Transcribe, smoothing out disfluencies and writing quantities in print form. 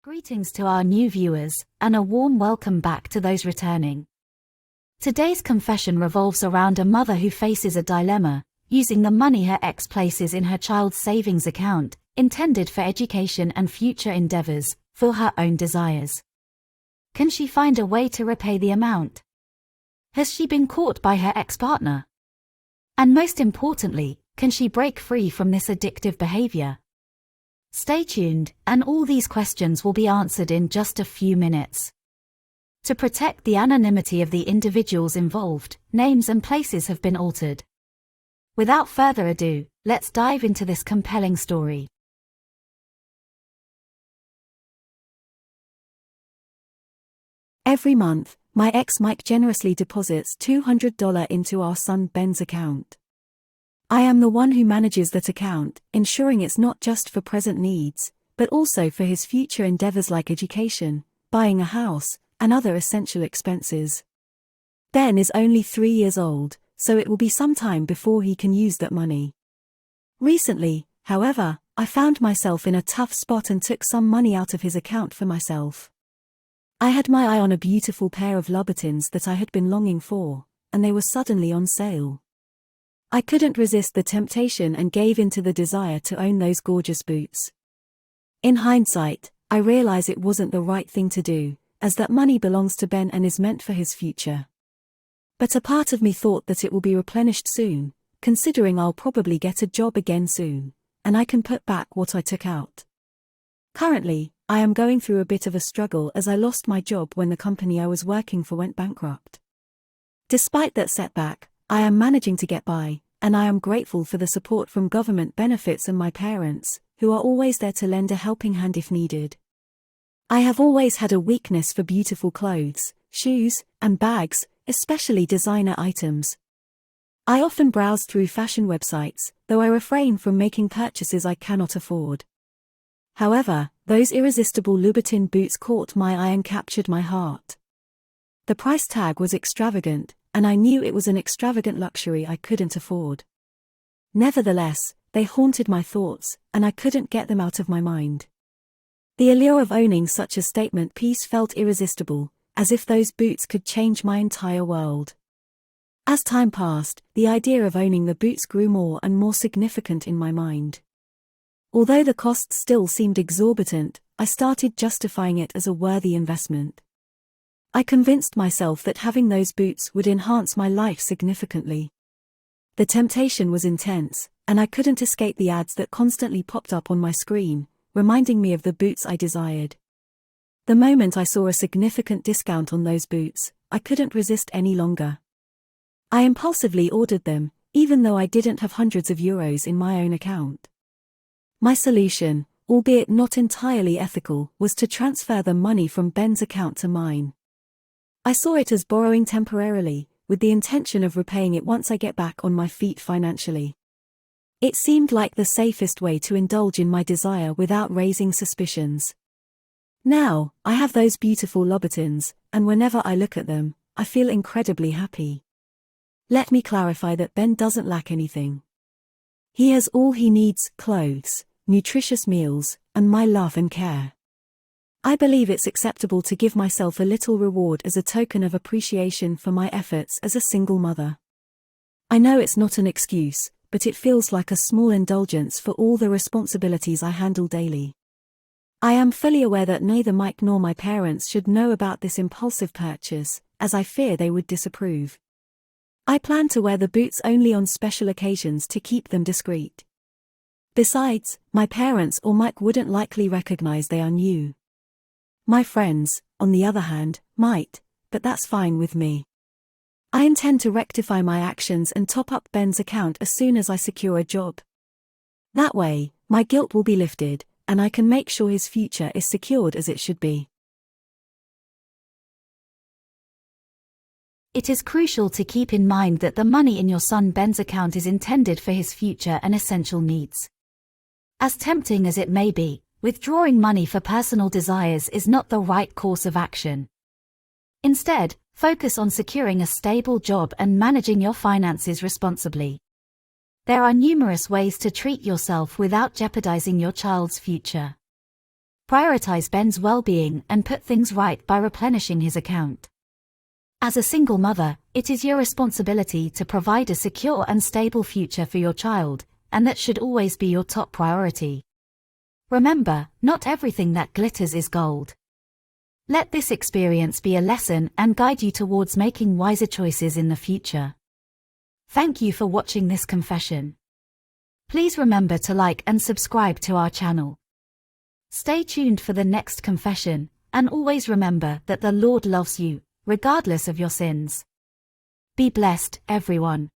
Greetings to our new viewers, and a warm welcome back to those returning. Today's confession revolves around a mother who faces a dilemma, using the money her ex places in her child's savings account, intended for education and future endeavors, for her own desires. Can she find a way to repay the amount? Has she been caught by her ex-partner? And most importantly, can she break free from this addictive behavior? Stay tuned, and all these questions will be answered in just a few minutes. To protect the anonymity of the individuals involved, names and places have been altered. Without further ado, let's dive into this compelling story. Every month, my ex Mike generously deposits $200 into our son Ben's account. I am the one who manages that account, ensuring it's not just for present needs, but also for his future endeavors like education, buying a house, and other essential expenses. Ben is only 3 years old, so it will be some time before he can use that money. Recently, however, I found myself in a tough spot and took some money out of his account for myself. I had my eye on a beautiful pair of Louboutins that I had been longing for, and they were suddenly on sale. I couldn't resist the temptation and gave in to the desire to own those gorgeous boots. In hindsight, I realize it wasn't the right thing to do, as that money belongs to Ben and is meant for his future. But a part of me thought that it will be replenished soon, considering I'll probably get a job again soon, and I can put back what I took out. Currently, I am going through a bit of a struggle as I lost my job when the company I was working for went bankrupt. Despite that setback, I am managing to get by, and I am grateful for the support from government benefits and my parents, who are always there to lend a helping hand if needed. I have always had a weakness for beautiful clothes, shoes, and bags, especially designer items. I often browse through fashion websites, though I refrain from making purchases I cannot afford. However, those irresistible Louboutin boots caught my eye and captured my heart. The price tag was extravagant, and I knew it was an extravagant luxury I couldn't afford. Nevertheless, they haunted my thoughts, and I couldn't get them out of my mind. The allure of owning such a statement piece felt irresistible, as if those boots could change my entire world. As time passed, the idea of owning the boots grew more and more significant in my mind. Although the cost still seemed exorbitant, I started justifying it as a worthy investment. I convinced myself that having those boots would enhance my life significantly. The temptation was intense, and I couldn't escape the ads that constantly popped up on my screen, reminding me of the boots I desired. The moment I saw a significant discount on those boots, I couldn't resist any longer. I impulsively ordered them, even though I didn't have hundreds of euros in my own account. My solution, albeit not entirely ethical, was to transfer the money from Ben's account to mine. I saw it as borrowing temporarily, with the intention of repaying it once I get back on my feet financially. It seemed like the safest way to indulge in my desire without raising suspicions. Now, I have those beautiful Louboutins, and whenever I look at them, I feel incredibly happy. Let me clarify that Ben doesn't lack anything. He has all he needs: clothes, nutritious meals, and my love and care. I believe it's acceptable to give myself a little reward as a token of appreciation for my efforts as a single mother. I know it's not an excuse, but it feels like a small indulgence for all the responsibilities I handle daily. I am fully aware that neither Mike nor my parents should know about this impulsive purchase, as I fear they would disapprove. I plan to wear the boots only on special occasions to keep them discreet. Besides, my parents or Mike wouldn't likely recognize they are new. My friends, on the other hand, might, but that's fine with me. I intend to rectify my actions and top up Ben's account as soon as I secure a job. That way, my guilt will be lifted, and I can make sure his future is secured as it should be. It is crucial to keep in mind that the money in your son Ben's account is intended for his future and essential needs. As tempting as it may be, withdrawing money for personal desires is not the right course of action. Instead, focus on securing a stable job and managing your finances responsibly. There are numerous ways to treat yourself without jeopardizing your child's future. Prioritize Ben's well-being and put things right by replenishing his account. As a single mother, it is your responsibility to provide a secure and stable future for your child, and that should always be your top priority. Remember, not everything that glitters is gold. Let this experience be a lesson and guide you towards making wiser choices in the future. Thank you for watching this confession. Please remember to like and subscribe to our channel. Stay tuned for the next confession, and always remember that the Lord loves you, regardless of your sins. Be blessed, everyone.